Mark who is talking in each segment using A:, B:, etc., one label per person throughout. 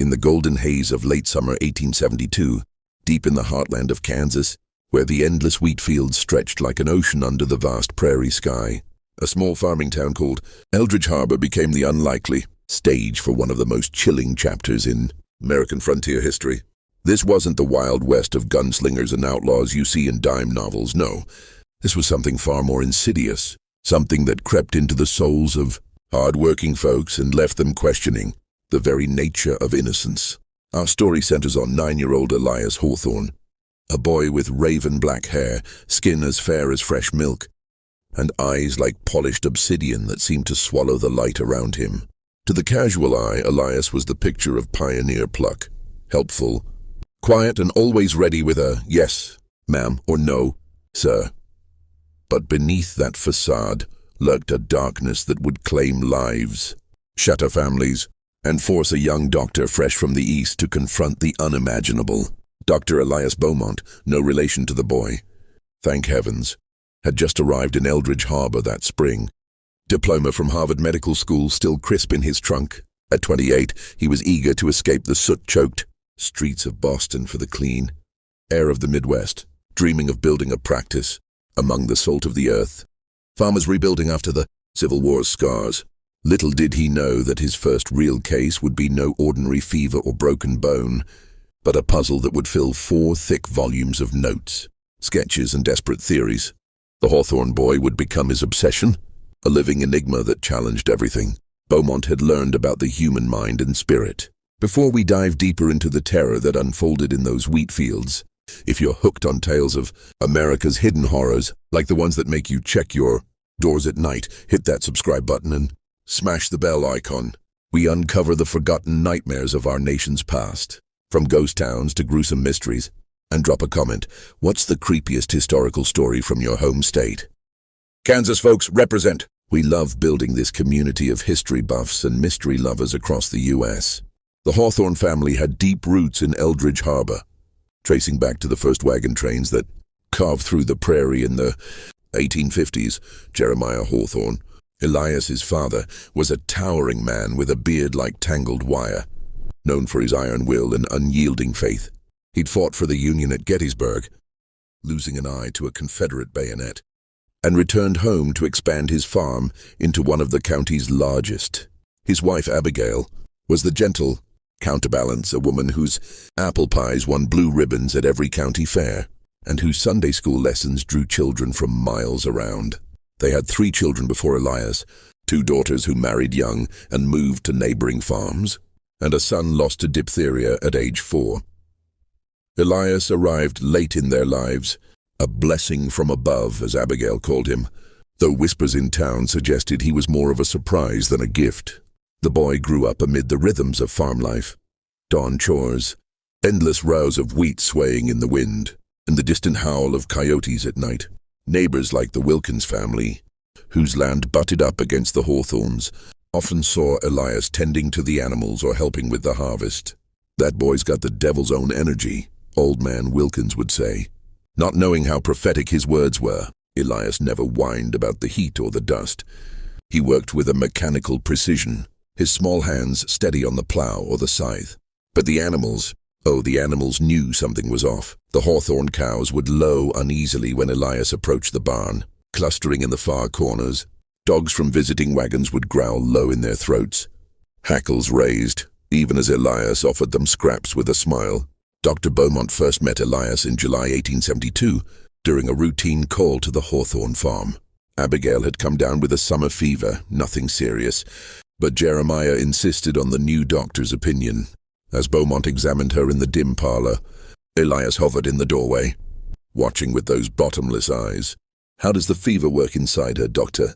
A: in the golden haze of late summer 1872, deep in the heartland of Kansas, where the endless wheat fields stretched like an ocean under the vast prairie sky. A small farming town called Eldridge Harbor became the unlikely stage for one of the most chilling chapters in American frontier history. This wasn't the Wild West of gunslingers and outlaws you see in dime novels, no. This was something far more insidious, something that crept into the souls of hard-working folks and left them questioning the very nature of innocence. Our story centers on 9-year-old Elias Hawthorne, a boy with raven black hair, skin as fair as fresh milk, and eyes like polished obsidian that seemed to swallow the light around him. To the casual eye, Elias was the picture of pioneer pluck, helpful, quiet, and always ready with a yes, ma'am, or no, sir. But beneath that facade lurked a darkness that would claim lives, shatter families, and force a young doctor fresh from the east to confront the unimaginable. Dr. Elias Beaumont, no relation to the boy, thank heavens, had just arrived in Eldridge Harbor that spring. Diploma from Harvard Medical School still crisp in his trunk. At 28, he was eager to escape the soot-choked streets of Boston for the clean air of the Midwest, dreaming of building a practice among the salt of the earth. Farmers rebuilding after the Civil War's scars. Little did he know that his first real case would be no ordinary fever or broken bone, but a puzzle that would fill 4 thick volumes of notes, sketches, and desperate theories. The Hawthorne boy would become his obsession, a living enigma that challenged everything Beaumont had learned about the human mind and spirit. Before we dive deeper into the terror that unfolded in those wheat fields, if you're hooked on tales of America's hidden horrors, like the ones that make you check your doors at night, hit that subscribe button and smash the bell icon. We uncover the forgotten nightmares of our nation's past, from ghost towns to gruesome mysteries. And drop a comment. What's the creepiest historical story from your home state? Kansas folks, represent. We love building this community of history buffs and mystery lovers across the U.S. The Hawthorne family had deep roots in Eldridge Harbor, tracing back to the first wagon trains that carved through the prairie in the 1850s. Jeremiah Hawthorne, Elias's father, was a towering man with a beard like tangled wire, known for his iron will and unyielding faith. He'd fought for the Union at Gettysburg, losing an eye to a Confederate bayonet, and returned home to expand his farm into one of the county's largest. His wife, Abigail, was the gentle counterbalance, a woman whose apple pies won blue ribbons at every county fair, and whose Sunday school lessons drew children from miles around. They had 3 children before Elias, 2 daughters who married young and moved to neighboring farms, and a son lost to diphtheria at age 4. Elias arrived late in their lives, a blessing from above, as Abigail called him, though whispers in town suggested he was more of a surprise than a gift. The boy grew up amid the rhythms of farm life, dawn chores, endless rows of wheat swaying in the wind, and the distant howl of coyotes at night. Neighbors like the Wilkins family, whose land butted up against the Hawthornes, often saw Elias tending to the animals or helping with the harvest. That boy's got the devil's own energy, Old Man Wilkins would say. Not knowing how prophetic his words were, Elias never whined about the heat or the dust. He worked with a mechanical precision, his small hands steady on the plow or the scythe. But the animals knew something was off. The Hawthorne cows would low uneasily when Elias approached the barn, clustering in the far corners. Dogs from visiting wagons would growl low in their throats. Hackles raised, even as Elias offered them scraps with a smile. Dr. Beaumont first met Elias in July 1872 during a routine call to the Hawthorne farm. Abigail had come down with a summer fever, nothing serious, but Jeremiah insisted on the new doctor's opinion. As Beaumont examined her in the dim parlor, Elias hovered in the doorway, watching with those bottomless eyes. "How does the fever work inside her, doctor?"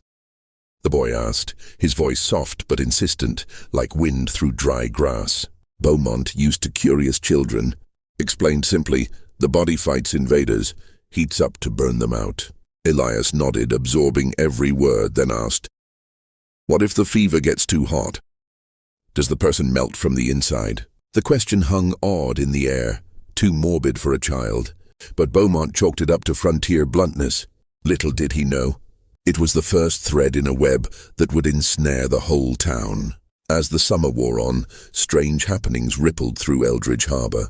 A: the boy asked, his voice soft but insistent, like wind through dry grass. Beaumont, used to curious children, explained simply, "The body fights invaders, heats up to burn them out." Elias nodded, absorbing every word, then asked, "What if the fever gets too hot? Does the person melt from the inside?" The question hung odd in the air, too morbid for a child, but Beaumont chalked it up to frontier bluntness. Little did he know, it was the first thread in a web that would ensnare the whole town. As the summer wore on, strange happenings rippled through Eldridge Harbor.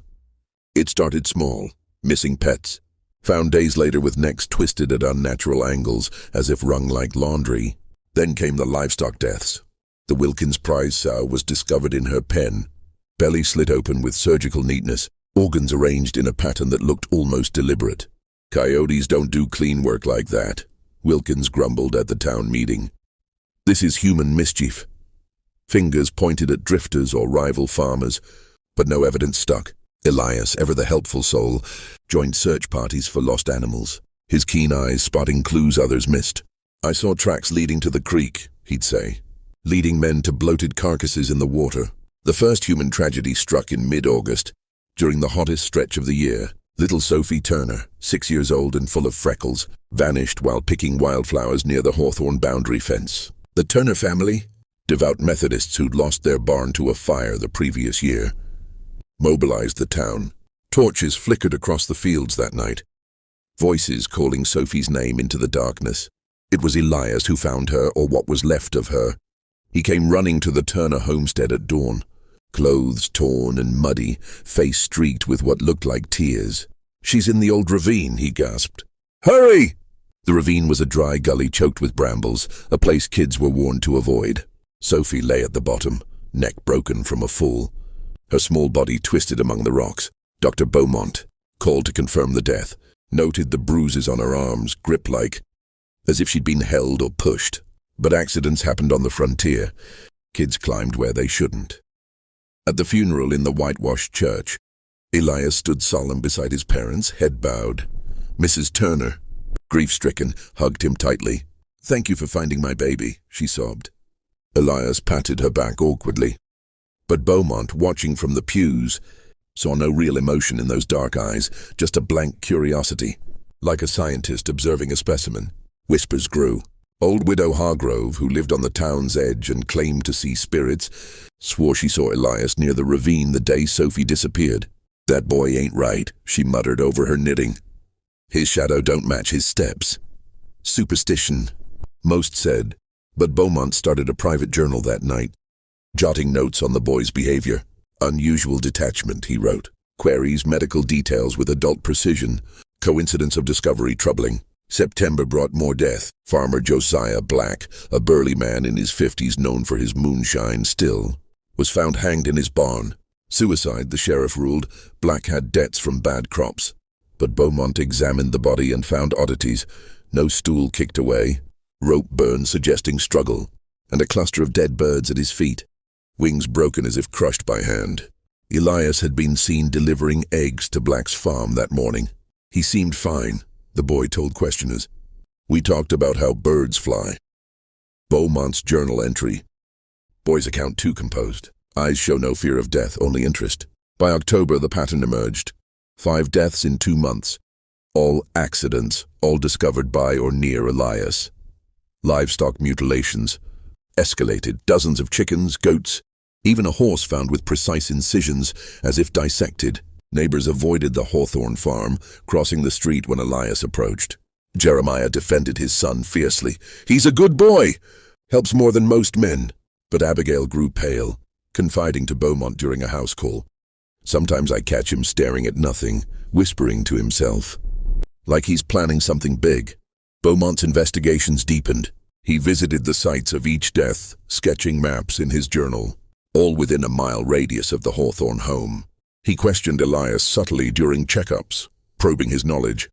A: It started small, missing pets, found days later with necks twisted at unnatural angles as if wrung like laundry. Then came the livestock deaths. The Wilkins prize sow was discovered in her pen, belly slit open with surgical neatness, organs arranged in a pattern that looked almost deliberate. "Coyotes don't do clean work like that," Wilkins grumbled at the town meeting. "This is human mischief." Fingers pointed at drifters or rival farmers, but no evidence stuck. Elias, ever the helpful soul, joined search parties for lost animals, his keen eyes spotting clues others missed. "I saw tracks leading to the creek," he'd say, leading men to bloated carcasses in the water. The first human tragedy struck in mid-August, during the hottest stretch of the year. Little Sophie Turner, 6 years old and full of freckles, vanished while picking wildflowers near the Hawthorne boundary fence. The Turner family, devout Methodists who'd lost their barn to a fire the previous year, mobilized the town. Torches flickered across the fields that night, voices calling Sophie's name into the darkness. It was Elias who found her, or what was left of her. He came running to the Turner homestead at dawn, clothes torn and muddy, face streaked with what looked like tears. "She's in the old ravine," he gasped. "Hurry!" The ravine was a dry gully choked with brambles, a place kids were warned to avoid. Sophie lay at the bottom, neck broken from a fall, her small body twisted among the rocks. Dr. Beaumont, called to confirm the death, noted the bruises on her arms, grip-like, as if she'd been held or pushed. But accidents happened on the frontier. Kids climbed where they shouldn't. At the funeral in the whitewashed church, Elias stood solemn beside his parents, head bowed. Mrs. Turner, grief-stricken, hugged him tightly. "Thank you for finding my baby," she sobbed. Elias patted her back awkwardly. But Beaumont, watching from the pews, saw no real emotion in those dark eyes, just a blank curiosity, like a scientist observing a specimen. Whispers grew. Old Widow Hargrove, who lived on the town's edge and claimed to see spirits, swore she saw Elias near the ravine the day Sophie disappeared. "That boy ain't right," she muttered over her knitting. "His shadow don't match his steps." Superstition, most said, but Beaumont started a private journal that night, jotting notes on the boy's behavior. "Unusual detachment," he wrote. "Queries medical details with adult precision. Coincidence of discovery troubling. September brought more death. Farmer Josiah Black, a burly man in his 50s known for his moonshine still, was found hanged in his barn. Suicide, the sheriff ruled. Black had debts from bad crops. But Beaumont examined the body and found oddities. No stool kicked away, rope burn suggesting struggle, and a cluster of dead birds at his feet, wings broken as if crushed by hand. Elias had been seen delivering eggs to Black's farm that morning. He seemed fine, the boy told questioners. "We talked about how birds fly." Beaumont's journal entry. Boy's account too composed. Eyes show no fear of death, only interest. By October, the pattern emerged. 5 deaths in 2 months. All accidents, all discovered by or near Elias. Livestock mutilations escalated. Dozens of chickens, goats, even a horse found with precise incisions, as if dissected. Neighbors avoided the Hawthorne farm, crossing the street when Elias approached. Jeremiah defended his son fiercely. "He's a good boy! Helps more than most men." But Abigail grew pale, confiding to Beaumont during a house call. "Sometimes I catch him staring at nothing, whispering to himself, like he's planning something big." Beaumont's investigations deepened. He visited the sites of each death, sketching maps in his journal, all within a mile radius of the Hawthorne home. He questioned Elias subtly during checkups, probing his knowledge.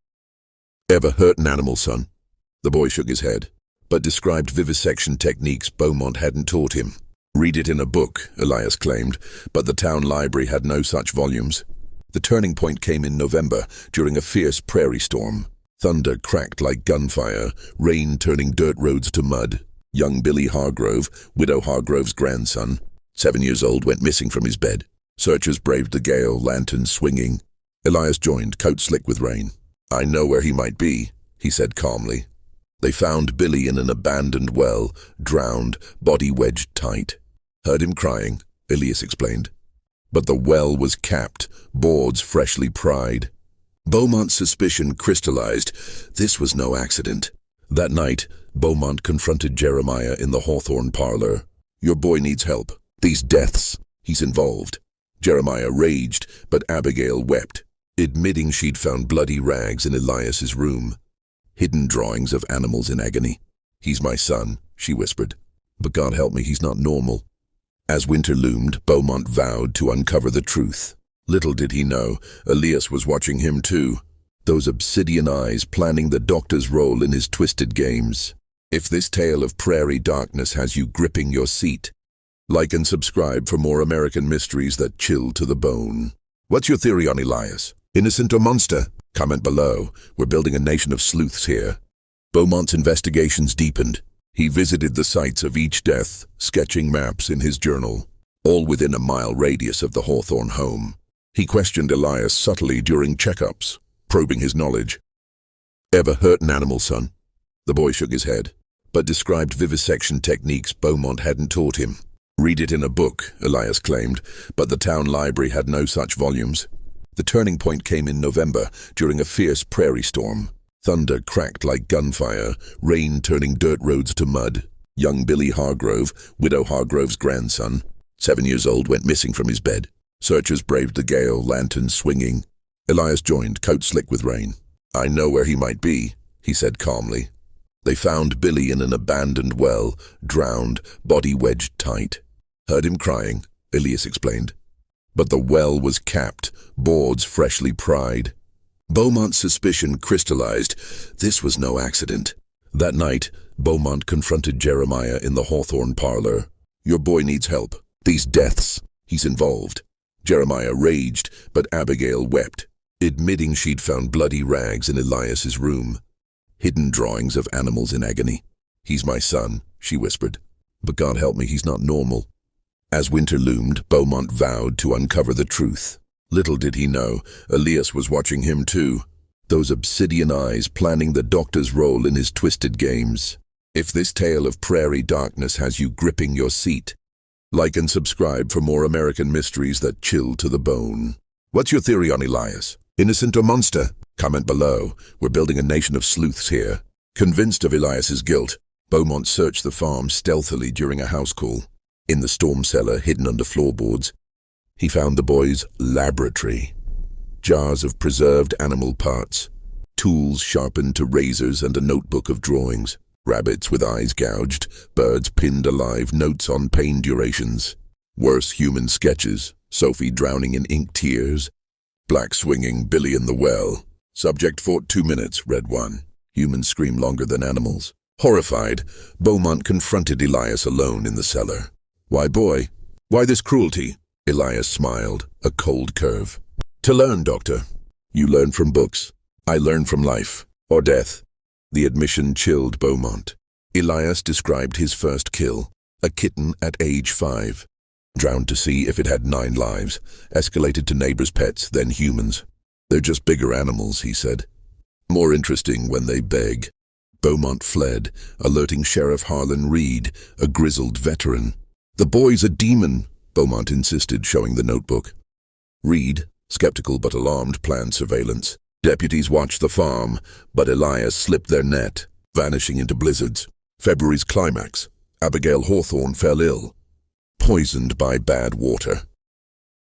A: "Ever hurt an animal, son?" The boy shook his head, but described vivisection techniques Beaumont hadn't taught him. "Read it in a book," Elias claimed, but the town library had no such volumes. The turning point came in November, during a fierce prairie storm. Thunder cracked like gunfire, rain turning dirt roads to mud. Young Billy Hargrove, Widow Hargrove's grandson, 7 years old, went missing from his bed. Searchers braved the gale, lanterns swinging. Elias joined, coat slick with rain. "I know where he might be," he said calmly. They found Billy in an abandoned well, drowned, body wedged tight. "Heard him crying," Elias explained. But the well was capped, boards freshly pried. Beaumont's suspicion crystallized. This was no accident. That night, Beaumont confronted Jeremiah in the Hawthorne parlor. "Your boy needs help. These deaths, he's involved. Jeremiah raged, but Abigail wept, admitting she'd found bloody rags in Elias's room. Hidden drawings of animals in agony. He's my son, she whispered. But God help me, he's not normal. As winter loomed, Beaumont vowed to uncover the truth. Little did he know, Elias was watching him too. Those obsidian eyes planning the doctor's role in his twisted games. If this tale of prairie darkness has you gripping your seat, like and subscribe for more American mysteries that chill to the bone. What's your theory on Elias? Innocent or monster? Comment below. We're building a nation of sleuths here. Beaumont's investigations deepened. He visited the sites of each death, sketching maps in his journal, all within a mile radius of the Hawthorne home. He questioned Elias subtly during checkups, probing his knowledge. Ever hurt an animal, son? The boy shook his head, but described vivisection techniques Beaumont hadn't taught him. Read it in a book, Elias claimed, but the town library had no such volumes. The turning point came in November, during a fierce prairie storm. Thunder cracked like gunfire, rain turning dirt roads to mud. Young Billy Hargrove, Widow Hargrove's grandson, 7 years old, went missing from his bed. Searchers braved the gale, lanterns swinging. Elias joined, coat slick with rain. I know where he might be, he said calmly. They found Billy in an abandoned well, drowned, body wedged tight. Heard him crying, Elias explained. But the well was capped, boards freshly pried. Beaumont's suspicion crystallized. This was no accident. That night, Beaumont confronted Jeremiah in the Hawthorne parlor. Your boy needs help. These deaths, he's involved. Jeremiah raged, but Abigail wept, admitting she'd found bloody rags in Elias's room. Hidden drawings of animals in agony. He's my son, she whispered. But God help me, he's not normal. As winter loomed, Beaumont vowed to uncover the truth. Little did he know, Elias was watching him too. Those obsidian eyes planning the doctor's role in his twisted games. If this tale of prairie darkness has you gripping your seat, like and subscribe for more American mysteries that chill to the bone. What's your theory on Elias? Innocent or monster? Comment below. We're building a nation of sleuths here. Convinced of Elias's guilt, Beaumont searched the farm stealthily during a house call. In the storm cellar, hidden under floorboards, he found the boy's laboratory. Jars of preserved animal parts, tools sharpened to razors, and a notebook of drawings. Rabbits with eyes gouged, birds pinned alive, notes on pain durations. Worse human sketches, Sophie drowning in ink tears. Black swinging, Billy in the well. Subject fought 2 minutes, read one. Humans scream longer than animals. Horrified, Beaumont confronted Elias alone in the cellar. Why, boy? Why this cruelty? Elias smiled, a cold curve. To learn, doctor. You learn from books. I learn from life. Or death. The admission chilled Beaumont. Elias described his first kill, a kitten at age 5. Drowned to see if it had 9 lives, escalated to neighbors' pets, then humans. They're just bigger animals, he said. More interesting when they beg. Beaumont fled, alerting Sheriff Harlan Reed, a grizzled veteran. The boy's a demon, Beaumont insisted, showing the notebook. Reed, skeptical but alarmed, planned surveillance. Deputies watched the farm, but Elias slipped their net, vanishing into blizzards. February's climax. Abigail Hawthorne fell ill, poisoned by bad water.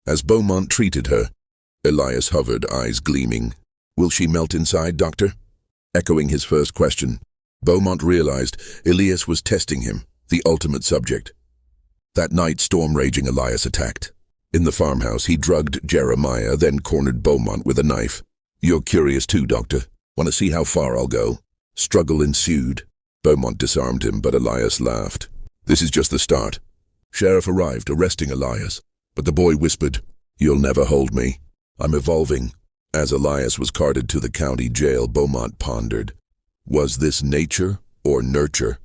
A: As Beaumont treated her, Elias hovered, eyes gleaming. Will she melt inside, doctor? Echoing his first question, Beaumont realized Elias was testing him, the ultimate subject. That night, storm-raging, Elias attacked. In the farmhouse, he drugged Jeremiah, then cornered Beaumont with a knife. You're curious too, doctor. Want to see how far I'll go? Struggle ensued. Beaumont disarmed him, but Elias laughed. This is just the start. Sheriff arrived, arresting Elias, but the boy whispered, You'll never hold me. I'm evolving. As Elias was carted to the county jail, Beaumont pondered. Was this nature or nurture?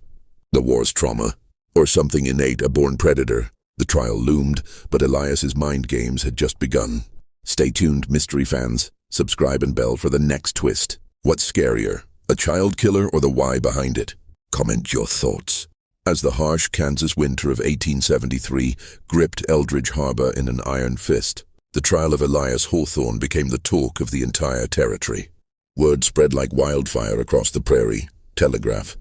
A: The war's trauma, or something innate, a born predator? The trial loomed, but Elias's mind games had just begun. Stay tuned, mystery fans. Subscribe and bell for the next twist. What's scarier, a child killer or the why behind it? Comment your thoughts. As the harsh Kansas winter of 1873 gripped Eldridge Harbor in an iron fist, the trial of Elias Hawthorne became the talk of the entire territory. Word spread like wildfire across the prairie. Telegraph.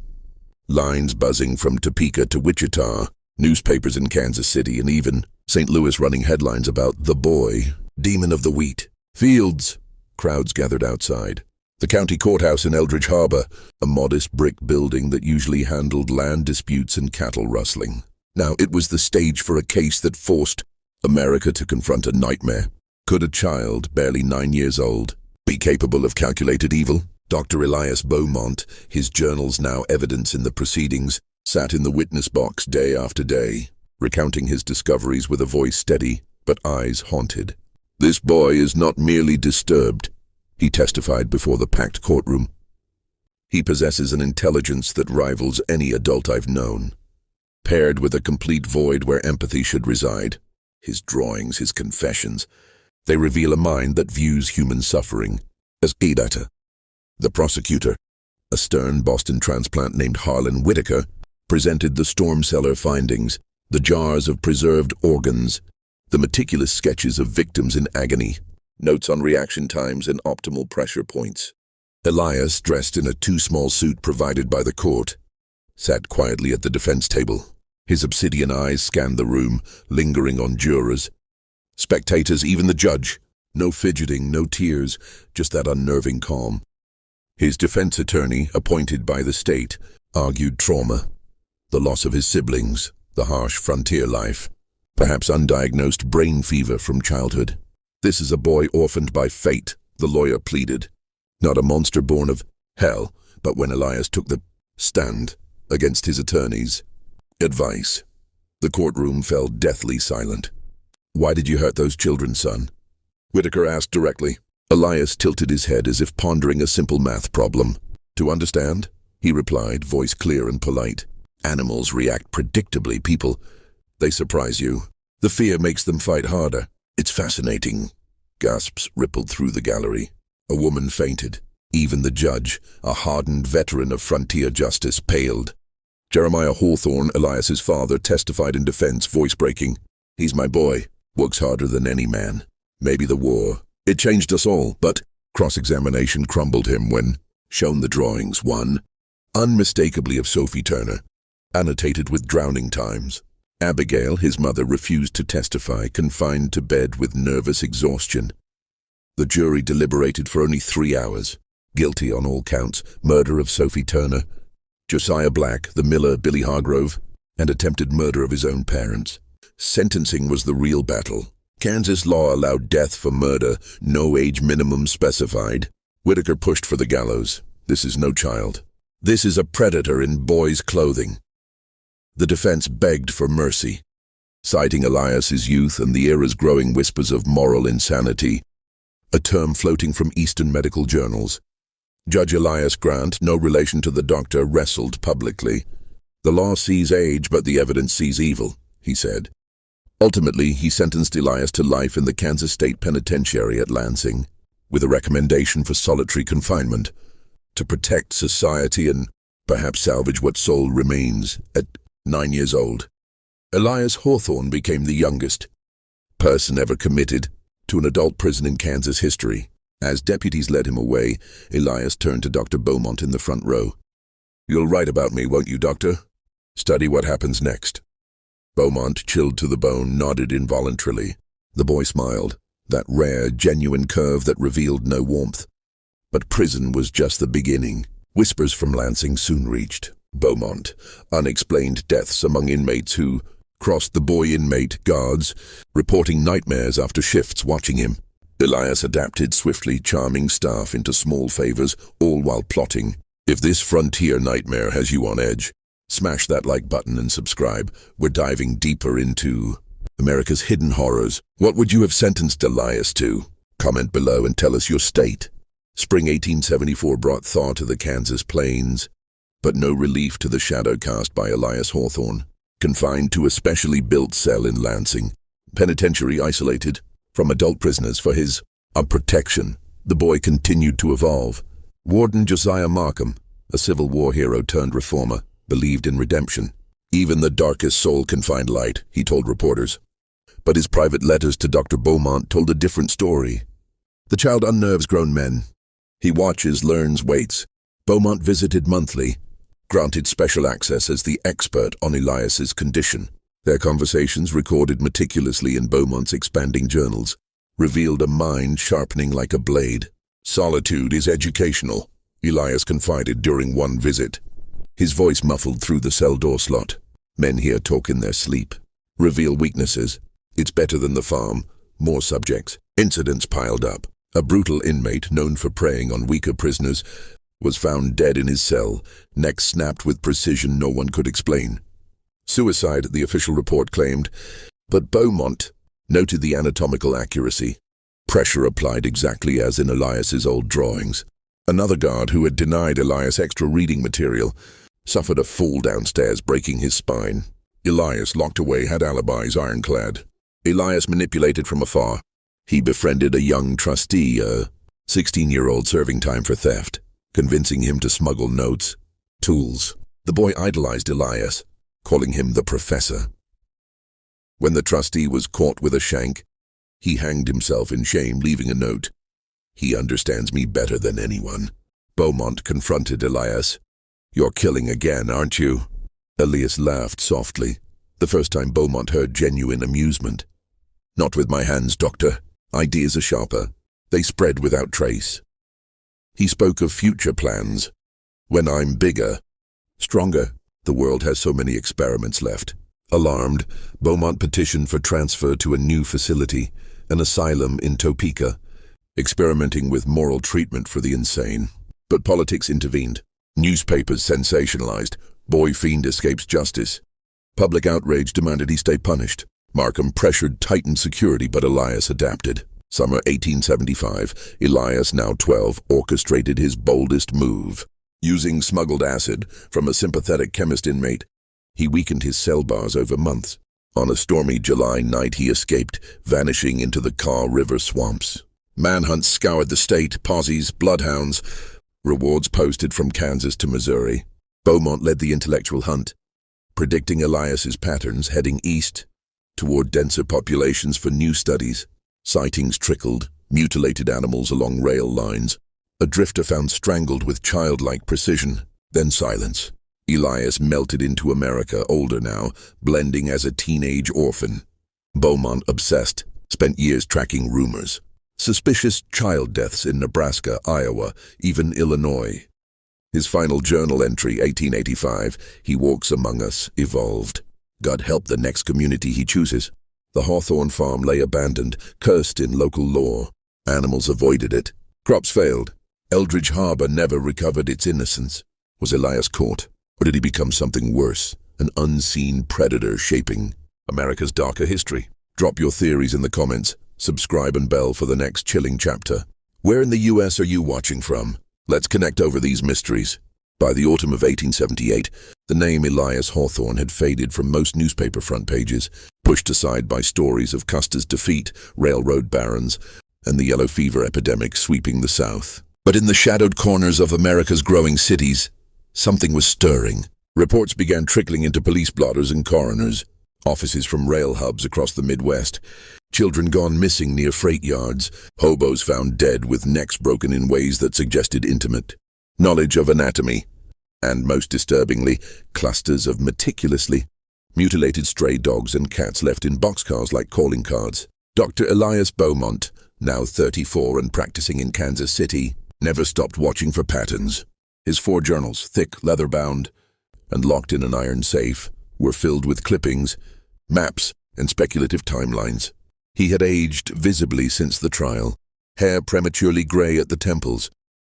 A: Lines buzzing from Topeka to Wichita, Newspapers in Kansas City and even St. Louis running headlines about the boy, demon of the wheat fields. Crowds gathered outside. The county courthouse in Eldridge Harbor, a modest brick building that usually handled land disputes and cattle rustling. Now it was the stage for a case that forced America to confront a nightmare. Could a child, barely 9 years old, be capable of calculated evil? Dr. Elias Beaumont, his journals now evidence in the proceedings, sat in the witness box day after day, recounting his discoveries with a voice steady but eyes haunted. "This boy is not merely disturbed," he testified before the packed courtroom. "He possesses an intelligence that rivals any adult I've known, paired with a complete void where empathy should reside. His drawings, his confessions, they reveal a mind that views human suffering as a data." The prosecutor, a stern Boston transplant named Harlan Whitaker, presented the storm cellar findings, the jars of preserved organs, the meticulous sketches of victims in agony, notes on reaction times and optimal pressure points. Elias, dressed in a too-small suit provided by the court, sat quietly at the defense table. His obsidian eyes scanned the room, lingering on jurors, spectators, even the judge. No fidgeting, no tears, just that unnerving calm. His defense attorney, appointed by the state, argued trauma, the loss of his siblings, the harsh frontier life, perhaps undiagnosed brain fever from childhood. "This is a boy orphaned by fate," the lawyer pleaded. Not a monster born of hell, but when Elias took the stand against his attorney's advice, the courtroom fell deathly silent. "Why did you hurt those children, son?" Whitaker asked directly. Elias tilted his head as if pondering a simple math problem. "To understand," he replied, voice clear and polite. "Animals react predictably. People, they surprise you. The fear makes them fight harder. It's fascinating." Gasps rippled through the gallery. A woman fainted. Even the judge, a hardened veteran of frontier justice, paled. Jeremiah Hawthorne, Elias's father, testified in defense, voice breaking. "He's my boy. Works harder than any man. Maybe the war. It changed us all, but..." Cross-examination crumbled him when shown the drawings. One, unmistakably of Sophie Turner, annotated with drowning times. Abigail, his mother, refused to testify, confined to bed with nervous exhaustion. The jury deliberated for only 3 hours. Guilty on all counts: murder of Sophie Turner, Josiah Black, the miller Billy Hargrove, and attempted murder of his own parents. Sentencing was the real battle. Kansas law allowed death for murder, no age minimum specified. Whitaker pushed for the gallows. "This is no child. This is a predator in boy's clothing." The defense begged for mercy, citing Elias's youth and the era's growing whispers of moral insanity, a term floating from Eastern medical journals. Judge Elias Grant, no relation to the doctor, wrestled publicly. "The law sees age, but the evidence sees evil," he said. Ultimately, he sentenced Elias to life in the Kansas State Penitentiary at Lansing, with a recommendation for solitary confinement, to protect society and perhaps salvage what soul remains. At 9 years old, Elias Hawthorne became the youngest person ever committed to an adult prison in Kansas history. As deputies led him away, Elias turned to Dr. Beaumont in the front row. "You'll write about me, won't you, doctor? Study what happens next." Beaumont, chilled to the bone, nodded involuntarily. The boy smiled, that rare, genuine curve that revealed no warmth. But prison was just the beginning. Whispers from Lansing soon reached Beaumont. Unexplained deaths among inmates who crossed the boy-inmate guards, reporting nightmares after shifts watching him. Elias adapted swiftly, charming staff into small favors, all while plotting. If this frontier nightmare has you on edge, smash that like button and subscribe. We're diving deeper into America's hidden horrors. What would you have sentenced Elias to? Comment below and tell us your state. Spring 1874 brought thaw to the Kansas plains, but no relief to the shadow cast by Elias Hawthorne. Confined to a specially built cell in Lansing, penitentiary isolated from adult prisoners for his protection, the boy continued to evolve. Warden Josiah Markham, a Civil War hero turned reformer, believed in redemption. Even the darkest soul can find light, he told reporters. But his private letters to Dr. Beaumont told a different story. The child unnerves grown men. He watches, learns, waits. Beaumont visited monthly, granted special access as the expert on Elias's condition. Their conversations, recorded meticulously in Beaumont's expanding journals, revealed a mind sharpening like a blade. "Solitude is educational," Elias confided during one visit. His voice muffled through the cell door slot. "Men here talk in their sleep. Reveal weaknesses. It's better than the farm. More subjects." Incidents piled up. A brutal inmate, known for preying on weaker prisoners, was found dead in his cell, neck snapped with precision no one could explain. Suicide, the official report claimed, but Beaumont noted the anatomical accuracy. Pressure applied exactly as in Elias's old drawings. Another guard, who had denied Elias extra reading material, suffered a fall downstairs, breaking his spine. Elias, locked away, had alibis ironclad. Elias manipulated from afar. He befriended a young trustee, a 16-year-old serving time for theft, convincing him to smuggle notes, tools. The boy idolized Elias, calling him the professor. When the trustee was caught with a shank, he hanged himself in shame, leaving a note. "He understands me better than anyone." Beaumont confronted Elias. "You're killing again, aren't you?" Elias laughed softly, the first time Beaumont heard genuine amusement. "Not with my hands, Doctor. Ideas are sharper. They spread without trace." He spoke of future plans. "When I'm bigger, stronger. The world has so many experiments left." Alarmed, Beaumont petitioned for transfer to a new facility, an asylum in Topeka, experimenting with moral treatment for the insane. But politics intervened. Newspapers sensationalized. "Boy fiend escapes justice." Public outrage demanded he stay punished. Markham pressured tightened security, but Elias adapted. Summer 1875, Elias, now 12, orchestrated his boldest move. Using smuggled acid from a sympathetic chemist inmate, he weakened his cell bars over months. On a stormy July night, he escaped, vanishing into the Kaw River swamps. Manhunts scoured the state, posses, bloodhounds, rewards posted from Kansas to Missouri. Beaumont led the intellectual hunt, predicting Elias's patterns, heading east toward denser populations for new studies. Sightings trickled, mutilated animals along rail lines. A drifter found strangled with childlike precision, then silence. Elias melted into America, older now, blending as a teenage orphan. Beaumont, obsessed, spent years tracking rumors. Suspicious child deaths in Nebraska, Iowa, even Illinois. His final journal entry, 1885, "He walks among us," evolved. God help the next community he chooses. The Hawthorne farm lay abandoned, cursed in local lore. Animals avoided it. Crops failed. Eldridge Harbor never recovered its innocence. Was Elias caught? Or did he become something worse? An unseen predator shaping America's darker history? Drop your theories in the comments. Subscribe and bell for the next chilling chapter. Where in the US are you watching from? Let's connect over these mysteries. By the autumn of 1878, the name Elias Hawthorne had faded from most newspaper front pages, pushed aside by stories of Custer's defeat, railroad barons, and the yellow fever epidemic sweeping the South. But in the shadowed corners of America's growing cities, something was stirring. Reports began trickling into police blotters and coroners, offices from rail hubs across the Midwest, children gone missing near freight yards, hobos found dead with necks broken in ways that suggested intimate knowledge of anatomy, and most disturbingly, clusters of meticulously mutilated stray dogs and cats left in boxcars like calling cards. Dr. Elias Beaumont, now 34 and practicing in Kansas City, never stopped watching for patterns. His 4 journals, thick, leather-bound, and locked in an iron safe, were filled with clippings, maps, and speculative timelines. He had aged visibly since the trial, hair prematurely gray at the temples,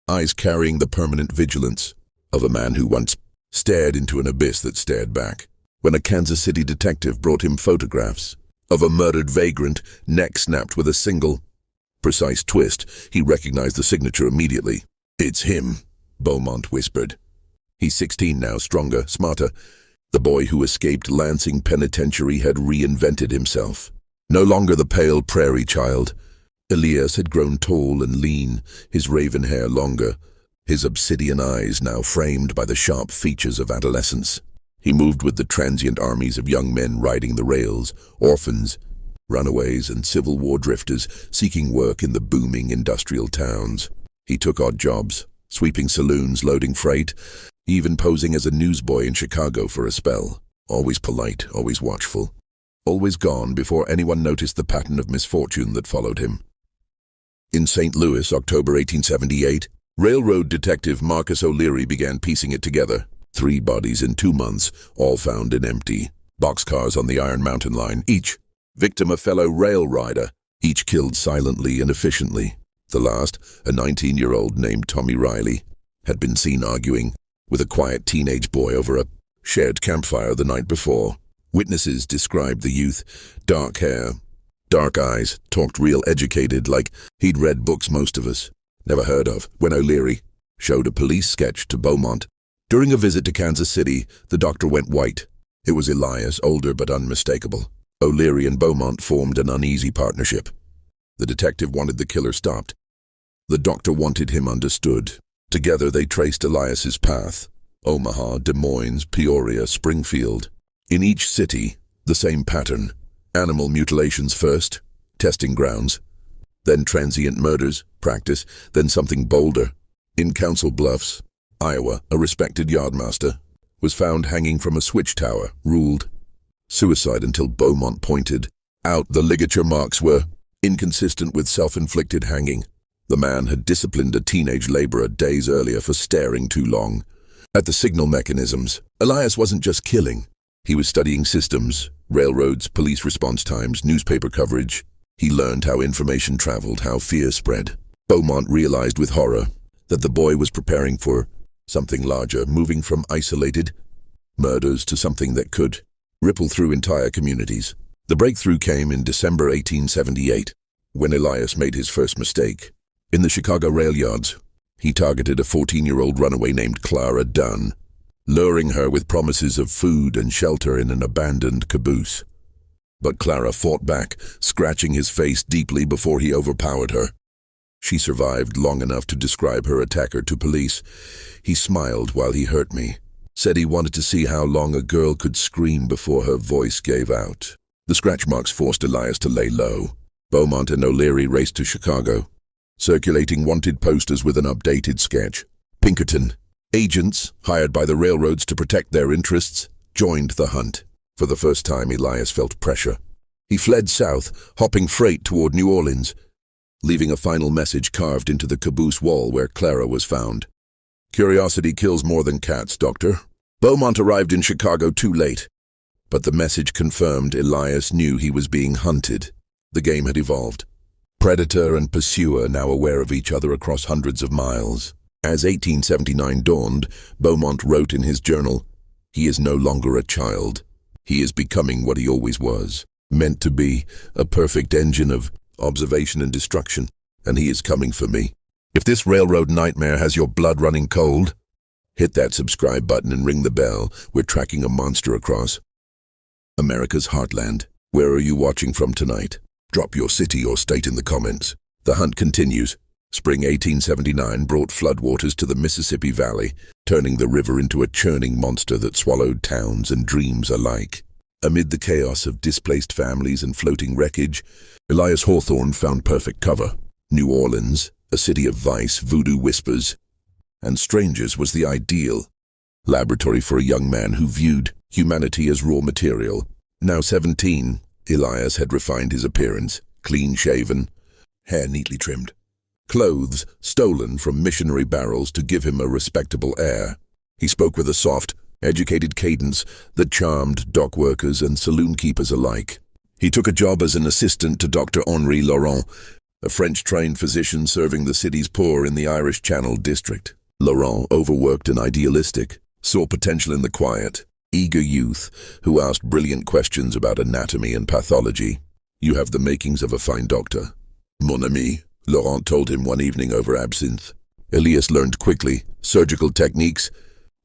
A: eyes carrying the permanent vigilance of a man who once stared into an abyss that stared back. When a Kansas City detective brought him photographs of a murdered vagrant, neck snapped with a single, precise twist, he recognized the signature immediately. "It's him," Beaumont whispered. "He's 16 now, stronger, smarter." The boy who escaped Lansing Penitentiary had reinvented himself. No longer the pale prairie child, Elias had grown tall and lean, his raven hair longer, his obsidian eyes now framed by the sharp features of adolescence. He moved with the transient armies of young men riding the rails, orphans, runaways, and Civil War drifters seeking work in the booming industrial towns. He took odd jobs, sweeping saloons, loading freight, even posing as a newsboy in Chicago for a spell. Always polite, always watchful. Always gone before anyone noticed the pattern of misfortune that followed him. In St. Louis, October 1878, railroad detective Marcus O'Leary began piecing it together. 3 bodies in 2 months, all found in empty boxcars on the Iron Mountain line, each victim a fellow rail rider, each killed silently and efficiently. The last, a 19-year-old named Tommy Riley, had been seen arguing with a quiet teenage boy over a shared campfire the night before. Witnesses described the youth, dark hair, dark eyes, talked real educated, like he'd read books most of us never heard of, when O'Leary showed a police sketch to Beaumont. During a visit to Kansas City, the doctor went white. It was Elias, older but unmistakable. O'Leary and Beaumont formed an uneasy partnership. The detective wanted the killer stopped. The doctor wanted him understood. Together they traced Elias's path. Omaha, Des Moines, Peoria, Springfield. In each city, the same pattern. Animal mutilations first, testing grounds, then transient murders, practice, then something bolder. In Council Bluffs, Iowa, a respected yardmaster was found hanging from a switch tower, ruled suicide until Beaumont pointed out the ligature marks were inconsistent with self-inflicted hanging. The man had disciplined a teenage laborer days earlier for staring too long at the signal mechanisms. Elias wasn't just killing. He was studying systems, railroads, police response times, newspaper coverage. He learned how information traveled, how fear spread. Beaumont realized with horror that the boy was preparing for something larger, moving from isolated murders to something that could ripple through entire communities. The breakthrough came in December 1878, when Elias made his first mistake. In the Chicago rail yards, he targeted a 14-year-old runaway named Clara Dunn, luring her with promises of food and shelter in an abandoned caboose. But Clara fought back, scratching his face deeply before he overpowered her. She survived long enough to describe her attacker to police. He smiled while he hurt me, said he wanted to see how long a girl could scream before her voice gave out. The scratch marks forced Elias to lay low. Beaumont and O'Leary raced to Chicago, circulating wanted posters with an updated sketch. Pinkerton, agents hired by the railroads to protect their interests, joined the hunt. For the first time, Elias felt pressure. He fled south, hopping freight toward New Orleans, leaving a final message carved into the caboose wall where Clara was found. Curiosity kills more than cats, Doctor. Beaumont arrived in Chicago too late, but the message confirmed Elias knew he was being hunted. The game had evolved. Predator and pursuer now aware of each other across hundreds of miles. As 1879 dawned, Beaumont wrote in his journal, "He is no longer a child. He is becoming what he always was, meant to be, a perfect engine of observation and destruction, and he is coming for me. If this railroad nightmare has your blood running cold, hit that subscribe button and ring the bell. We're tracking a monster across America's heartland. Where are you watching from tonight? Drop your city or state in the comments." The hunt continues. Spring 1879 brought floodwaters to the Mississippi Valley, turning the river into a churning monster that swallowed towns and dreams alike. Amid the chaos of displaced families and floating wreckage, Elias Hawthorne found perfect cover. New Orleans, a city of vice, voodoo whispers, and strangers, was the ideal laboratory for a young man who viewed humanity as raw material. Now 17, Elias had refined his appearance, clean-shaven, hair neatly trimmed, clothes stolen from missionary barrels to give him a respectable air. He spoke with a soft, educated cadence that charmed dock workers and saloon keepers alike. He took a job as an assistant to Dr. Henri Laurent, a French-trained physician serving the city's poor in the Irish Channel district. Laurent, overworked and idealistic, saw potential in the quiet, eager youth who asked brilliant questions about anatomy and pathology. "You have the makings of a fine doctor, mon ami," Laurent told him one evening over absinthe. Elias learned quickly surgical techniques,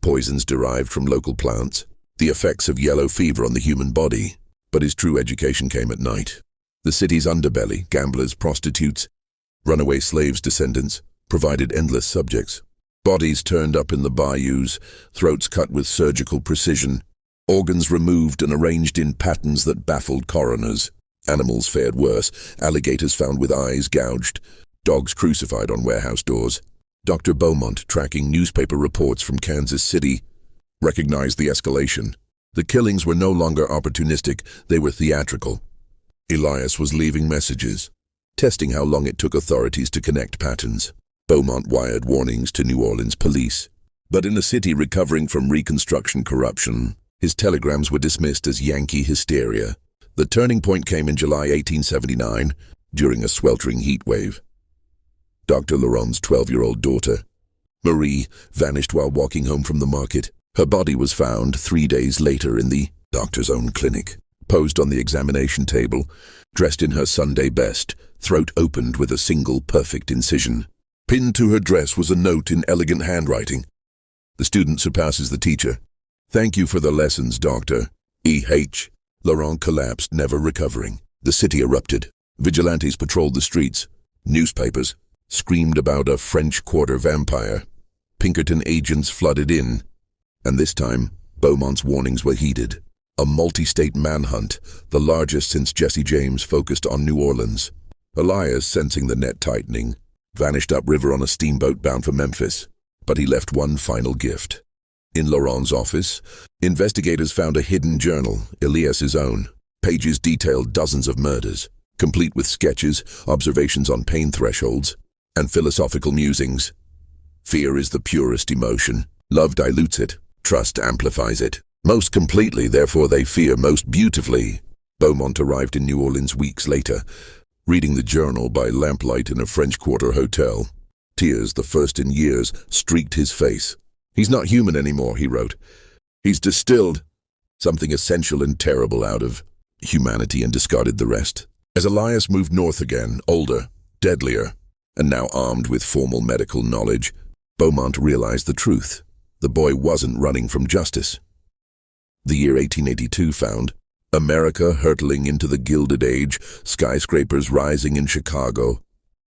A: poisons derived from local plants, the effects of yellow fever on the human body. But his true education came at night. The city's underbelly, gamblers, prostitutes, runaway slaves' descendants, provided endless subjects. Bodies turned up in the bayous, throats cut with surgical precision, organs removed and arranged in patterns that baffled coroners. Animals fared worse, alligators found with eyes gouged, dogs crucified on warehouse doors. Dr. Beaumont, tracking newspaper reports from Kansas City, recognized the escalation. The killings were no longer opportunistic, they were theatrical. Elias was leaving messages, testing how long it took authorities to connect patterns. Beaumont wired warnings to New Orleans police. But in a city recovering from Reconstruction corruption, his telegrams were dismissed as Yankee hysteria. The turning point came in July 1879, during a sweltering heat wave. Dr. Laurent's 12-year-old daughter, Marie, vanished while walking home from the market. Her body was found 3 days later in the doctor's own clinic, posed on the examination table, dressed in her Sunday best, throat opened with a single perfect incision. Pinned to her dress was a note in elegant handwriting. The student surpasses the teacher. Thank you for the lessons, Doctor. E.H. Laurent collapsed, never recovering. The city erupted. Vigilantes patrolled the streets. Newspapers screamed about a French Quarter vampire. Pinkerton agents flooded in. And this time, Beaumont's warnings were heeded. A multi-state manhunt, the largest since Jesse James, focused on New Orleans. Elias, sensing the net tightening, vanished upriver on a steamboat bound for Memphis. But he left one final gift. In Laurent's office, investigators found a hidden journal, Elias's own. Pages detailed dozens of murders, complete with sketches, observations on pain thresholds, and philosophical musings. Fear is the purest emotion. Love dilutes it. Trust amplifies it. Most completely, therefore they fear most beautifully. Beaumont arrived in New Orleans weeks later, reading the journal by lamplight in a French Quarter hotel. Tears, the first in years, streaked his face. He's not human anymore, he wrote. He's distilled something essential and terrible out of humanity and discarded the rest. As Elias moved north again, older, deadlier, and now armed with formal medical knowledge, Beaumont realized the truth. The boy wasn't running from justice. The year 1882 found America hurtling into the Gilded Age, skyscrapers rising in Chicago,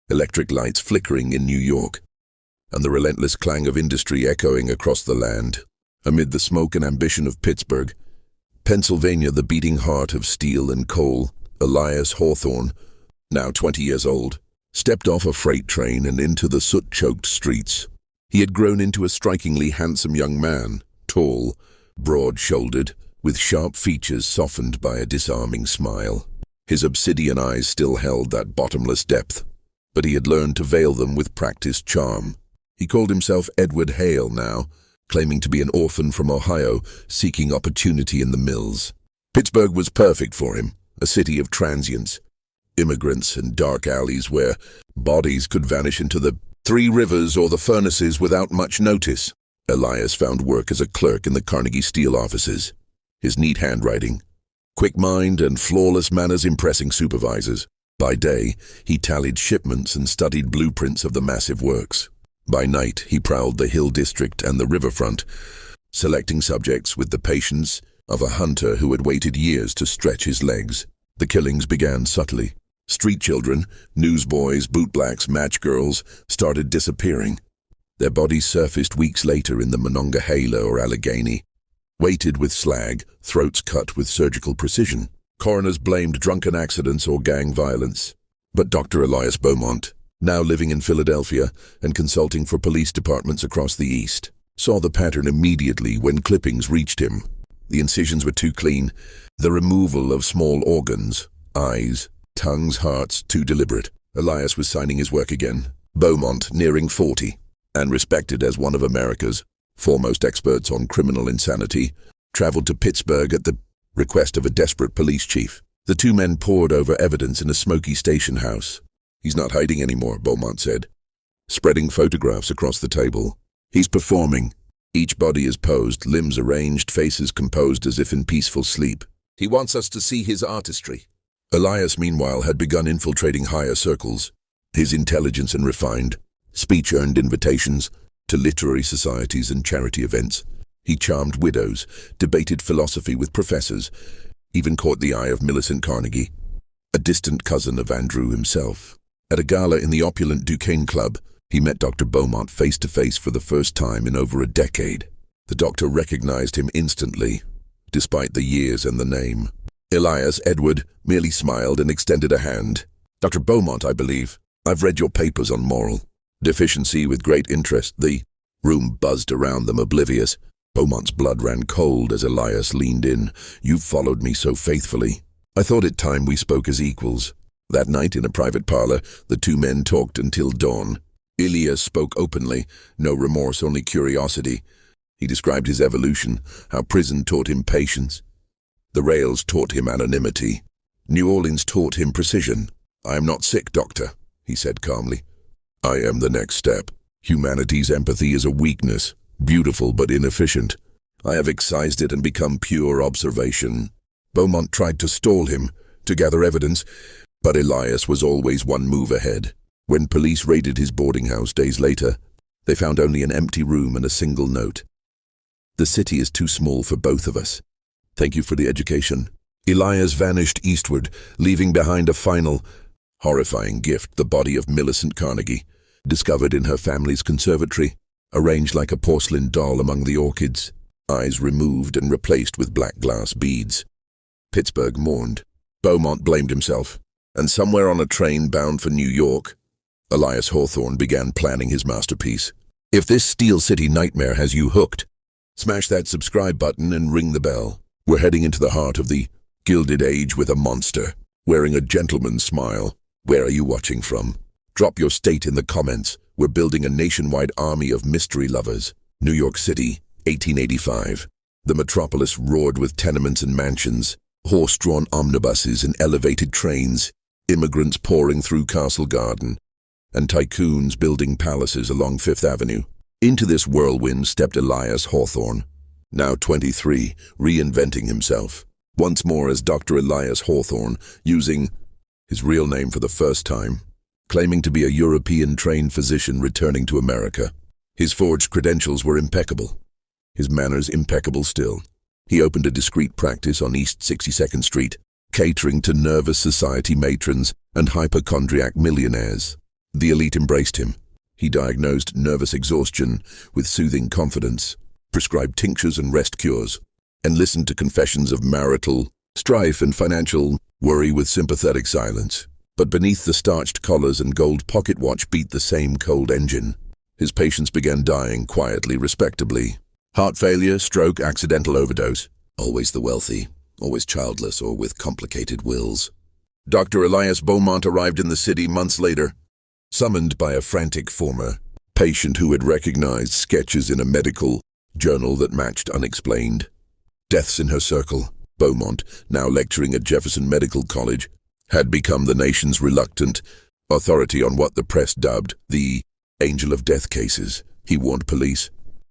A: electric lights flickering in New York, and the relentless clang of industry echoing across the land. Amid the smoke and ambition of Pittsburgh, Pennsylvania, the beating heart of steel and coal, Elias Hawthorne, now 20 years old, stepped off a freight train and into the soot-choked streets. He had grown into a strikingly handsome young man, tall, broad-shouldered, with sharp features softened by a disarming smile. His obsidian eyes still held that bottomless depth, but he had learned to veil them with practiced charm. He called himself Edward Hale now, claiming to be an orphan from Ohio, seeking opportunity in the mills. Pittsburgh was perfect for him, a city of transients, immigrants and dark alleys where bodies could vanish into the Three Rivers or the furnaces without much notice. Elias found work as a clerk in the Carnegie Steel offices. His neat handwriting, quick mind, and flawless manners impressing supervisors. By day, he tallied shipments and studied blueprints of the massive works. By night, he prowled the Hill District and the riverfront, selecting subjects with the patience of a hunter who had waited years to stretch his legs. The killings began subtly. Street children, newsboys, bootblacks, matchgirls started disappearing. Their bodies surfaced weeks later in the Monongahela or Allegheny, weighted with slag, throats cut with surgical precision. Coroners blamed drunken accidents or gang violence. But Dr. Elias Beaumont, now living in Philadelphia and consulting for police departments across the East, saw the pattern immediately when clippings reached him. The incisions were too clean, the removal of small organs, eyes, tongues, hearts, too deliberate. Elias was signing his work again. Beaumont, nearing 40, and respected as one of America's foremost experts on criminal insanity, traveled to Pittsburgh at the request of a desperate police chief. The two men pored over evidence in a smoky station house. He's not hiding anymore, Beaumont said, spreading photographs across the table. He's performing. Each body is posed, limbs arranged, faces composed as if in peaceful sleep. He wants us to see his artistry. Elias, meanwhile, had begun infiltrating higher circles. His intelligence and refined speech earned invitations to literary societies and charity events. He charmed widows, debated philosophy with professors, even caught the eye of Millicent Carnegie, a distant cousin of Andrew himself. At a gala in the opulent Duquesne Club, he met Dr. Beaumont face to face for the first time in over a decade. The doctor recognized him instantly, despite the years and the name. Elias, Edward, merely smiled and extended a hand. Dr. Beaumont, I believe. I've read your papers on moral deficiency with great interest. The room buzzed around them, oblivious. Beaumont's blood ran cold as Elias leaned in. "You've followed me so faithfully. I thought it time we spoke as equals." That night in a private parlor, the two men talked until dawn. Elias spoke openly, no remorse, only curiosity. He described his evolution, how prison taught him patience. The rails taught him anonymity. New Orleans taught him precision. "I am not sick, doctor," he said calmly. "I am the next step. Humanity's empathy is a weakness, beautiful but inefficient. I have excised it and become pure observation." Beaumont tried to stall him, to gather evidence, but Elias was always one move ahead. When police raided his boarding house days later, they found only an empty room and a single note. "The city is too small for both of us. Thank you for the education." Elias vanished eastward, leaving behind a final, horrifying gift, the body of Millicent Carnegie, discovered in her family's conservatory, arranged like a porcelain doll among the orchids, eyes removed and replaced with black glass beads. Pittsburgh mourned. Beaumont blamed himself, and somewhere on a train bound for New York, Elias Hawthorne began planning his masterpiece. If this Steel City nightmare has you hooked, smash that subscribe button and ring the bell. We're heading into the heart of the Gilded Age with a monster, wearing a gentleman's smile. Where are you watching from? Drop your state in the comments. We're building a nationwide army of mystery lovers. New York City, 1885. The metropolis roared with tenements and mansions, horse-drawn omnibuses and elevated trains, immigrants pouring through Castle Garden, and tycoons building palaces along Fifth Avenue. Into this whirlwind stepped Elias Hawthorne, now 23, reinventing himself. Once more as Dr. Elias Hawthorne, using his real name for the first time, claiming to be a European-trained physician returning to America. His forged credentials were impeccable, his manners impeccable still. He opened a discreet practice on East 62nd Street, catering to nervous society matrons and hypochondriac millionaires. The elite embraced him. He diagnosed nervous exhaustion with soothing confidence, prescribed tinctures and rest cures, and listened to confessions of marital strife and financial worry with sympathetic silence. But beneath the starched collars and gold pocket watch beat the same cold engine. His patients began dying quietly, respectably. Heart failure, stroke, accidental overdose. Always the wealthy, always childless or with complicated wills. Dr. Elias Beaumont arrived in the city months later, summoned by a frantic former patient who had recognized sketches in a medical journal that matched unexplained deaths in her circle. Beaumont, now lecturing at Jefferson Medical College, had become the nation's reluctant authority on what the press dubbed the angel of death cases. He warned police,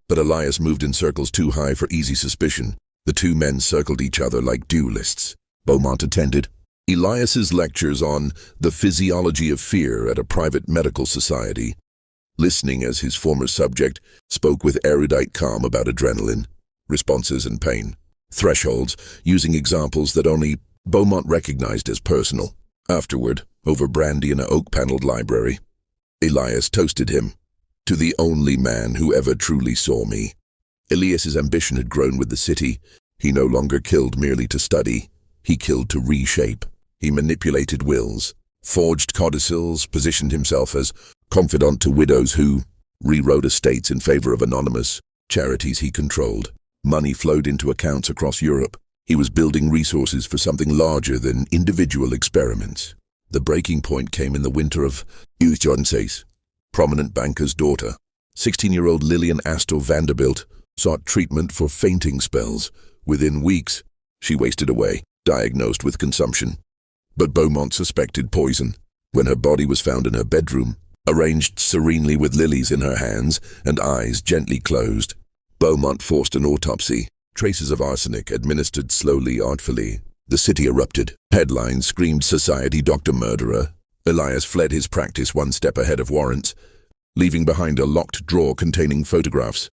A: but Elias moved in circles too high for easy suspicion. The two men circled each other like duelists. Beaumont attended Elias's lectures on the physiology of fear at a private medical society, listening as his former subject spoke with erudite calm about adrenaline, responses and pain, thresholds, using examples that only Beaumont recognized as personal. Afterward, over brandy in an oak-paneled library, Elias toasted him, "To the only man who ever truly saw me." Elias's ambition had grown with the city. He no longer killed merely to study. He killed to reshape. He manipulated wills, forged codicils, positioned himself as confidant to widows who rewrote estates in favor of anonymous charities he controlled. Money flowed into accounts across Europe. He was building resources for something larger than individual experiments. The breaking point came in the winter of 1886. Prominent banker's daughter, 16-year-old Lillian Astor Vanderbilt, sought treatment for fainting spells. Within weeks, she wasted away, diagnosed with consumption. But Beaumont suspected poison. When her body was found in her bedroom, arranged serenely with lilies in her hands and eyes gently closed, Beaumont forced an autopsy. Traces of arsenic administered slowly, artfully. The city erupted. Headlines screamed society doctor murderer. Elias fled his practice one step ahead of warrants, leaving behind a locked drawer containing photographs.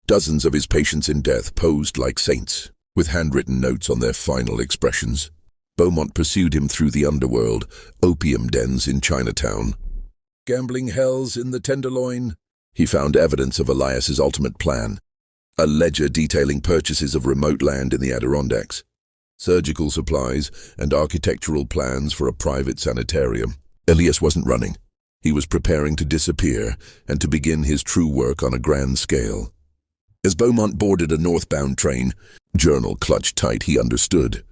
A: Dozens of his patients in death posed like saints, with handwritten notes on their final expressions. Beaumont pursued him through the underworld, opium dens in Chinatown, gambling hells in the Tenderloin. He found evidence of Elias's ultimate plan. A ledger detailing purchases of remote land in the Adirondacks, surgical supplies, and architectural plans for a private sanitarium. Elias wasn't running. He was preparing to disappear and to begin his true work on a grand scale. As Beaumont boarded a northbound train, journal clutched tight, he understood.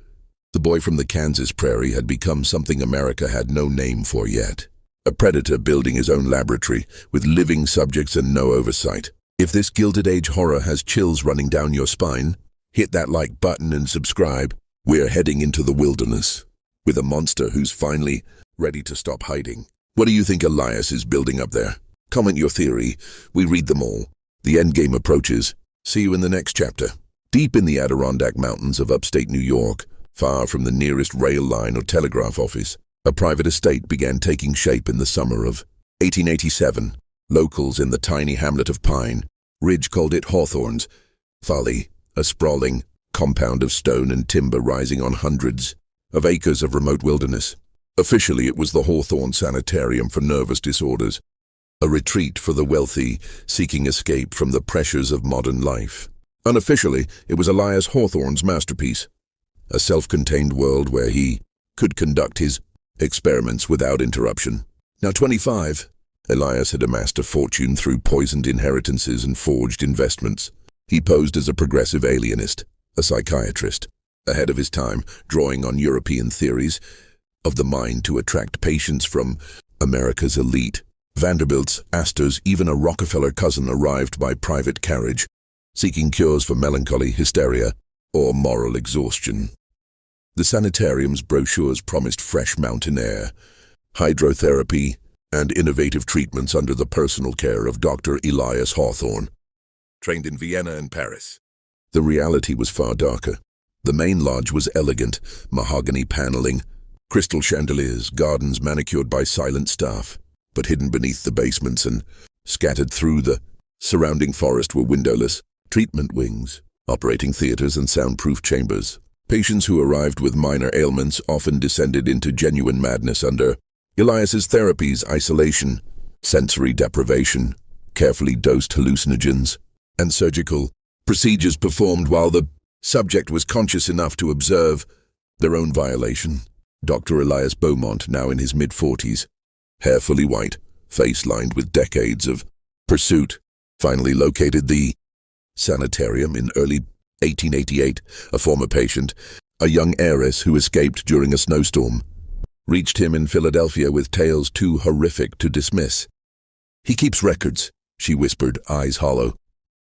A: The boy from the Kansas prairie had become something America had no name for yet. A predator building his own laboratory, with living subjects and no oversight. If this Gilded Age horror has chills running down your spine, hit that like button and subscribe. We're heading into the wilderness, with a monster who's finally ready to stop hiding. What do you think Elias is building up there? Comment your theory. We read them all. The endgame approaches. See you in the next chapter. Deep in the Adirondack Mountains of upstate New York, far from the nearest rail line or telegraph office, a private estate began taking shape in the summer of 1887. Locals in the tiny hamlet of Pine Ridge called it Hawthorne's Folly, a sprawling compound of stone and timber rising on hundreds of acres of remote wilderness. Officially, it was the Hawthorne Sanitarium for Nervous Disorders, a retreat for the wealthy seeking escape from the pressures of modern life. Unofficially, it was Elias Hawthorne's masterpiece, a self-contained world where he could conduct his experiments without interruption. Now 25, Elias had amassed a fortune through poisoned inheritances and forged investments. He posed as a progressive alienist, a psychiatrist, ahead of his time, drawing on European theories of the mind to attract patients from America's elite. Vanderbilt's, Astor's, even a Rockefeller cousin arrived by private carriage, seeking cures for melancholy, hysteria, or moral exhaustion. The sanitarium's brochures promised fresh mountain air, hydrotherapy, and innovative treatments under the personal care of Dr. Elias Hawthorne, trained in Vienna and Paris. The reality was far darker. The main lodge was elegant, mahogany paneling, crystal chandeliers, gardens manicured by silent staff, but hidden beneath the basements and scattered through the surrounding forest were windowless treatment wings, operating theaters, and soundproof chambers. Patients who arrived with minor ailments often descended into genuine madness under Elias's therapies: isolation, sensory deprivation, carefully dosed hallucinogens, and surgical procedures performed while the subject was conscious enough to observe their own violation. Dr. Elias Beaumont, now in his mid-40s, hair fully white, face lined with decades of pursuit, finally located the sanitarium in early 1888. A former patient, a young heiress who escaped during a snowstorm, reached him in Philadelphia with tales too horrific to dismiss. "He keeps records," she whispered, eyes hollow.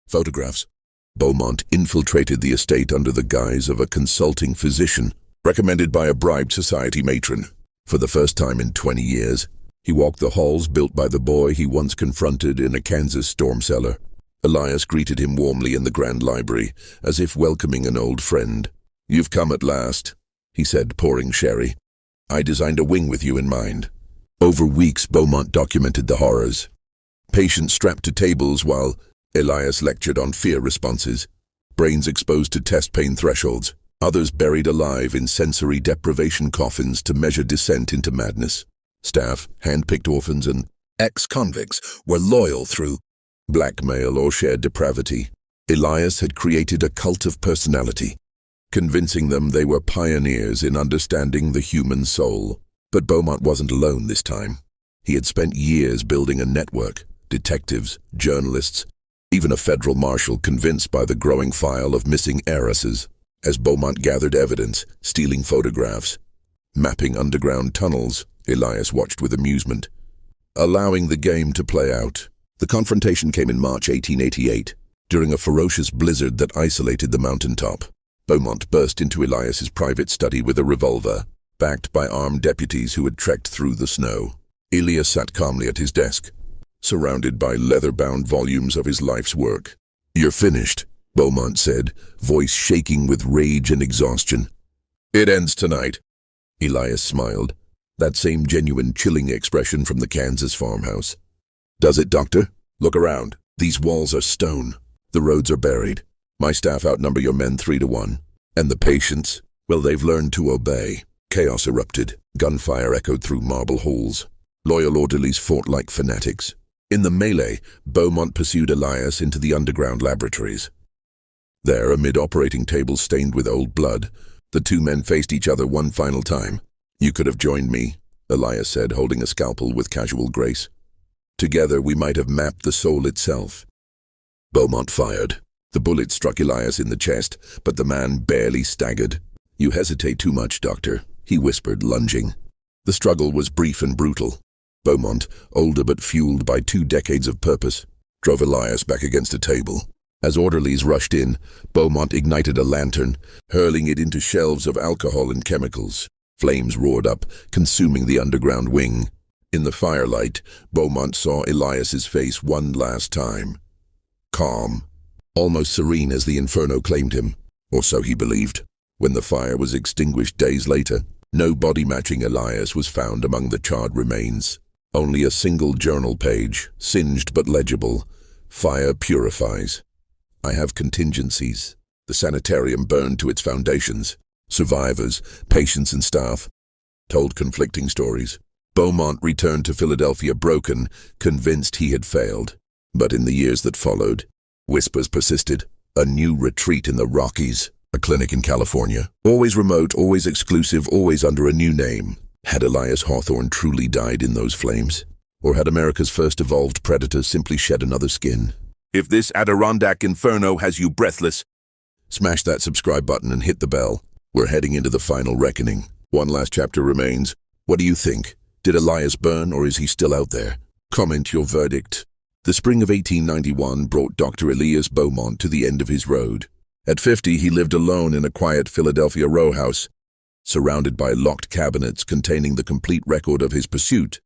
A: "Photographs." Beaumont infiltrated the estate under the guise of a consulting physician, recommended by a bribed society matron. For the first time in 20 years, he walked the halls built by the boy he once confronted in a Kansas storm cellar. Elias greeted him warmly in the grand library, as if welcoming an old friend. "You've come at last," he said, pouring sherry. "I designed a wing with you in mind." Over weeks, Beaumont documented the horrors. Patients strapped to tables while Elias lectured on fear responses, brains exposed to test pain thresholds, others buried alive in sensory deprivation coffins to measure descent into madness. Staff, hand-picked orphans, and ex-convicts were loyal through blackmail or shared depravity. Elias had created a cult of personality, convincing them they were pioneers in understanding the human soul. But Beaumont wasn't alone this time. He had spent years building a network, detectives, journalists, even a federal marshal convinced by the growing file of missing heiresses. As Beaumont gathered evidence, stealing photographs, mapping underground tunnels, Elias watched with amusement, allowing the game to play out. The confrontation came in March 1888, during a ferocious blizzard that isolated the mountaintop. Beaumont burst into Elias's private study with a revolver, backed by armed deputies who had trekked through the snow. Elias sat calmly at his desk, surrounded by leather-bound volumes of his life's work. "You're finished," Beaumont said, voice shaking with rage and exhaustion. "It ends tonight." Elias smiled, that same genuine, chilling expression from the Kansas farmhouse. "Does it, Doctor? Look around. These walls are stone. The roads are buried. My staff outnumber your men 3-1. And the patients? Well, they've learned to obey." Chaos erupted. Gunfire echoed through marble halls. Loyal orderlies fought like fanatics. In the melee, Beaumont pursued Elias into the underground laboratories. There, amid operating tables stained with old blood, the two men faced each other one final time. "You could have joined me," Elias said, holding a scalpel with casual grace. "Together we might have mapped the soul itself." Beaumont fired. The bullet struck Elias in the chest, but the man barely staggered. "You hesitate too much, doctor," he whispered, lunging. The struggle was brief and brutal. Beaumont, older but fueled by 2 decades of purpose, drove Elias back against a table. As orderlies rushed in, Beaumont ignited a lantern, hurling it into shelves of alcohol and chemicals. Flames roared up, consuming the underground wing. In the firelight, Beaumont saw Elias's face one last time. Calm, almost serene as the inferno claimed him, or so he believed. When the fire was extinguished days later, no body matching Elias was found among the charred remains. Only a single journal page, singed but legible. "Fire purifies. I have contingencies." The sanitarium burned to its foundations. Survivors, patients and staff told conflicting stories. Beaumont returned to Philadelphia broken, convinced he had failed. But in the years that followed, whispers persisted. A new retreat in the Rockies, a clinic in California. Always remote, always exclusive, always under a new name. Had Elias Hawthorne truly died in those flames? Or had America's first evolved predator simply shed another skin? If this Adirondack inferno has you breathless, smash that subscribe button and hit the bell. We're heading into the final reckoning. One last chapter remains. What do you think? Did Elias burn, or is he still out there? Comment your verdict. The spring of 1891 brought Dr. Elias Beaumont to the end of his road. At 50, he lived alone in a quiet Philadelphia row house, surrounded by locked cabinets containing the complete record of his pursuit.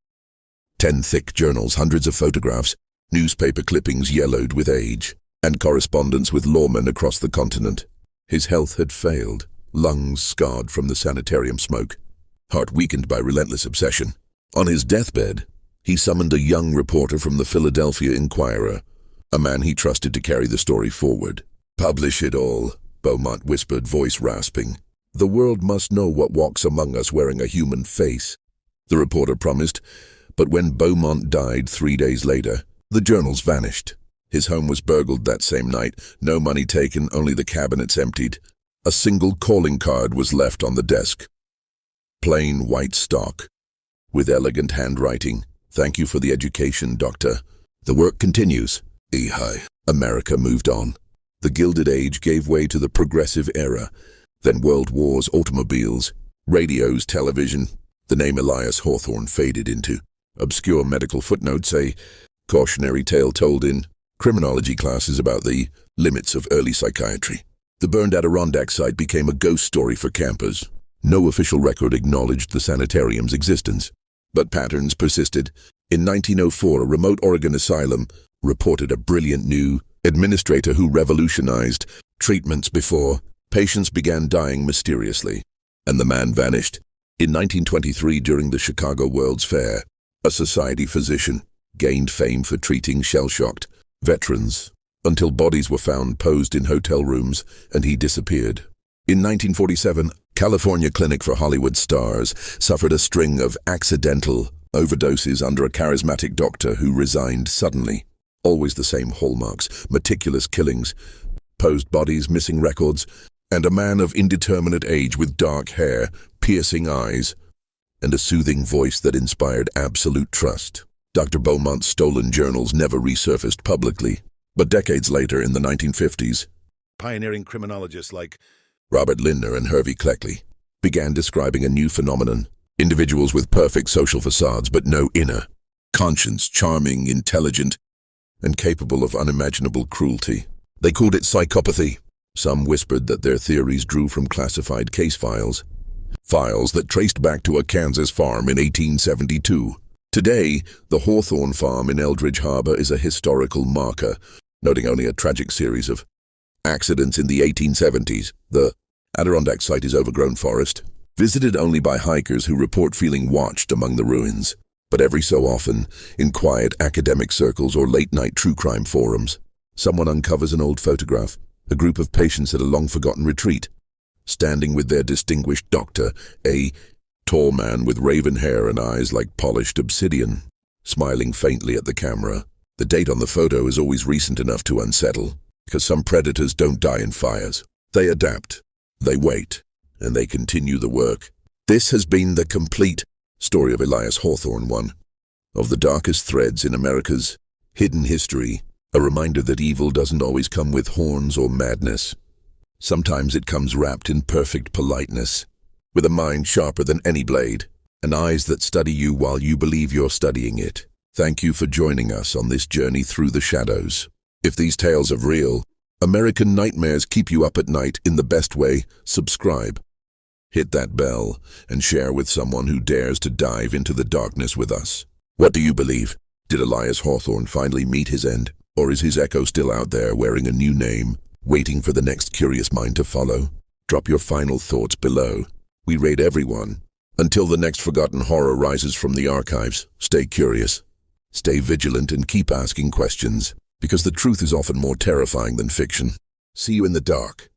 A: 10 thick journals, hundreds of photographs, newspaper clippings yellowed with age, and correspondence with lawmen across the continent. His health had failed, lungs scarred from the sanitarium smoke, heart weakened by relentless obsession. On his deathbed, he summoned a young reporter from the Philadelphia Inquirer, a man he trusted to carry the story forward. "Publish it all," Beaumont whispered, voice rasping. "The world must know what walks among us wearing a human face." The reporter promised, but when Beaumont died 3 days later, the journals vanished. His home was burgled that same night, no money taken, only the cabinets emptied. A single calling card was left on the desk. Plain white stock, with elegant handwriting. "Thank you for the education, Doctor. The work continues." America moved on. The Gilded Age gave way to the Progressive Era, then World Wars, automobiles, radios, television. The name Elias Hawthorne faded into obscure medical footnotes, a cautionary tale told in criminology classes about the limits of early psychiatry. The burned Adirondack site became a ghost story for campers. No official record acknowledged the sanitarium's existence, but patterns persisted. In 1904, a remote Oregon asylum reported a brilliant new administrator who revolutionized treatments before patients began dying mysteriously, and the man vanished. In 1923, during the Chicago World's Fair, a society physician gained fame for treating shell-shocked veterans until bodies were found posed in hotel rooms and he disappeared. In 1947, California Clinic for Hollywood Stars suffered a string of accidental overdoses under a charismatic doctor who resigned suddenly. Always the same hallmarks: meticulous killings, posed bodies, missing records, and a man of indeterminate age with dark hair, piercing eyes, and a soothing voice that inspired absolute trust. Dr. Beaumont's stolen journals never resurfaced publicly, but decades later, in the 1950s, pioneering criminologists like Robert Lindner and Hervey Cleckley began describing a new phenomenon: individuals with perfect social facades but no inner conscience, charming, intelligent, and capable of unimaginable cruelty. They called it psychopathy. Some whispered that their theories drew from classified case files that traced back to a Kansas farm in 1872. Today, the Hawthorne farm in Eldridge Harbor is a historical marker, noting only a tragic series of accidents in the 1870s. The Adirondack site is overgrown forest, visited only by hikers who report feeling watched among the ruins. But every so often, in quiet academic circles or late-night true crime forums, someone uncovers an old photograph, a group of patients at a long-forgotten retreat, standing with their distinguished doctor, a tall man with raven hair and eyes like polished obsidian, smiling faintly at the camera. The date on the photo is always recent enough to unsettle, because some predators don't die in fires. They adapt, they wait, and they continue the work. This has been the complete story of Elias Hawthorne, one of the darkest threads in America's hidden history. A reminder that evil doesn't always come with horns or madness. Sometimes it comes wrapped in perfect politeness, with a mind sharper than any blade, and eyes that study you while you believe you're studying it. Thank you for joining us on this journey through the shadows. If these tales of real American nightmares keep you up at night in the best way, subscribe. Hit that bell and share with someone who dares to dive into the darkness with us. What do you believe? Did Elias Hawthorne finally meet his end? Or is his echo still out there wearing a new name, waiting for the next curious mind to follow? Drop your final thoughts below. We rate everyone. Until the next forgotten horror rises from the archives, stay curious, stay vigilant, and keep asking questions, because the truth is often more terrifying than fiction. See you in the dark.